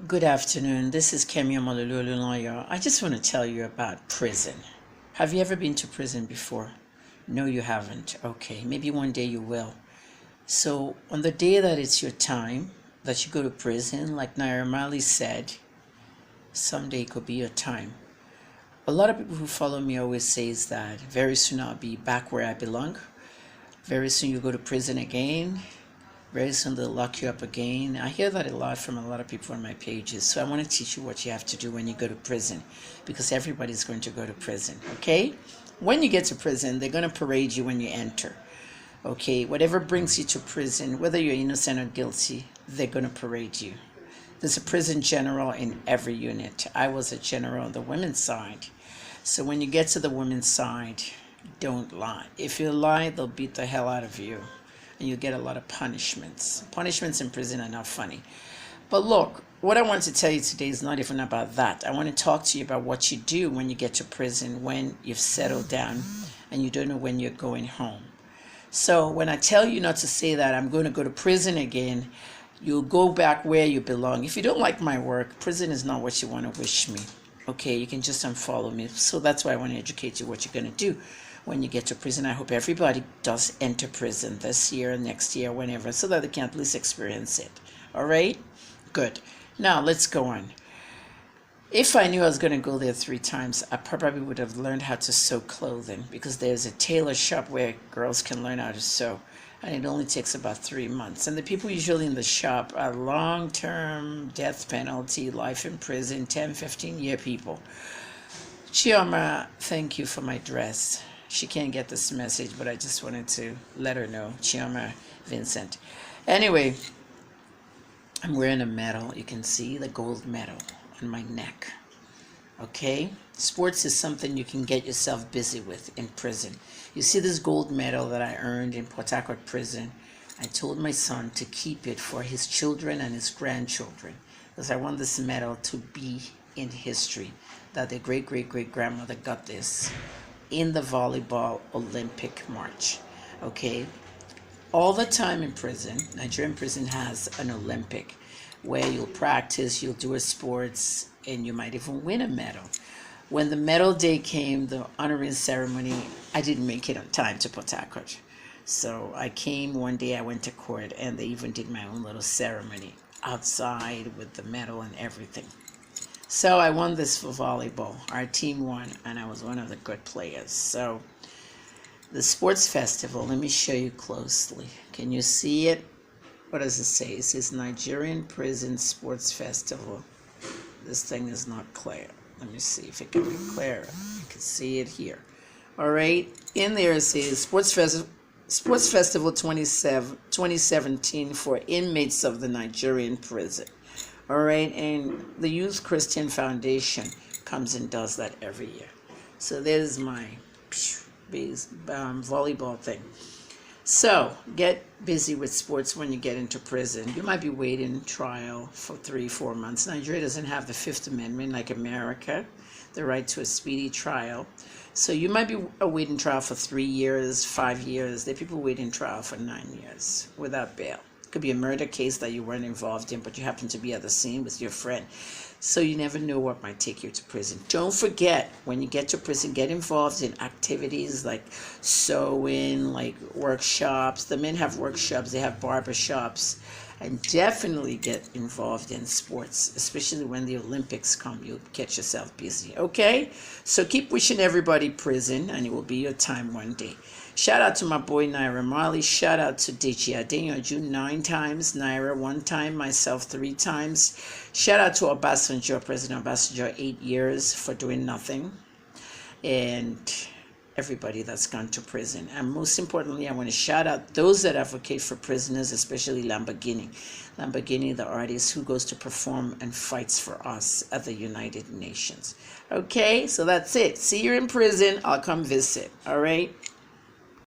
Good afternoon. This is Kemi Omalololoyo. I just want to tell you about prison. Have you ever been to prison before? No, you haven't. Okay, maybe one day you will. So, on the day that it's your time that you go to prison, like Naira Marley said, someday it could be your time. A lot of people who follow me always says that very soon I'll be back where I belong. Very soon you go to prison again. Very soon they'll lock you up again. I hear that a lot from a lot of people on my pages. So I want to teach you what you have to do when you go to prison, because everybody's going to go to prison, okay? When you get to prison, they're going to parade you when you enter, okay? Whatever brings you to prison, whether you're innocent or guilty, they're going to parade you. There's a prison general in every unit. I was a general on the women's side. So when you get to the women's side, don't lie. If you lie, they'll beat the hell out of you, and you get a lot of punishments. Punishments in prison are not funny. But look, what I want to tell you today is not even about that. I want to talk to you about what you do when you get to prison, when you've settled down and you don't know when you're going home. So when I tell you not to say that I'm going to go to prison again, you'll go back where you belong. If you don't like my work, prison is not what you want to wish me. Okay, you can just unfollow me. So that's why I want to educate you what you're going to do when you get to prison. I hope everybody does enter prison this year, next year, whenever, so that they can at least experience it. All right? Good. Now, let's go on. If I knew I was going to go there 3 times, I probably would have learned how to sew clothing, because there's a tailor shop where girls can learn how to sew, and it only takes about 3 months. And the people usually in the shop are long-term death penalty, life in prison, 10, 15-year people. Chioma, thank you for my dress. She can't get this message, but I just wanted to let her know. Chioma Vincent. Anyway, I'm wearing a medal. You can see the gold medal on my neck. Okay? Sports is something you can get yourself busy with in prison. You see this gold medal that I earned in Port Harcourt prison? I told my son to keep it for his children and his grandchildren, because I want this medal to be in history, that their great-great-great-grandmother got this in the volleyball Olympic march. Okay, all the time in prison, Nigerian prison has an Olympic where you'll practice, you'll do a sports, and you might even win a medal. When the medal day came, the honoring ceremony, I didn't make it on time to Port Harcourt. So I came one day, I went to court, and they even did my own little ceremony outside with the medal and everything. So I won this for volleyball. Our team won, and I was one of the good players. So the sports festival, let me show you closely. Can you see it? What does it say? It says Nigerian Prison Sports Festival. This thing is not clear. Let me see if it can be clearer. You can see it here. All right. In there it says Sports Festival 2017 for inmates of the Nigerian prison. All right, and the Youth Christian Foundation comes and does that every year. So there's my volleyball thing. So get busy with sports when you get into prison. You might be waiting trial for 3-4 months. Nigeria doesn't have the Fifth Amendment like America, the right to a speedy trial. So you might be awaiting trial for 3 years, 5 years. There are people waiting trial for 9 years without bail. Could be a murder case that you weren't involved in, but you happen to be at the scene with your friend. So you never know what might take you to prison. Don't forget, when you get to prison, get involved in activities like sewing, like workshops. The men have workshops, they have barber shops. And definitely get involved in sports, especially when the Olympics come. You'll get yourself busy, okay? So keep wishing everybody prison, and it will be your time one day. Shout out to my boy Naira Marley. Shout out to Deji Adeyanju 9 times, Naira 1 time, myself 3 times. Shout out to Obasanjo, President Obasanjo, 8 years for doing nothing. And everybody that's gone to prison. And most importantly, I want to shout out those that advocate for prisoners, especially Lamborghini. Lamborghini, the artist who goes to perform and fights for us at the United Nations. Okay, so that's it. See you in prison. I'll come visit. All right.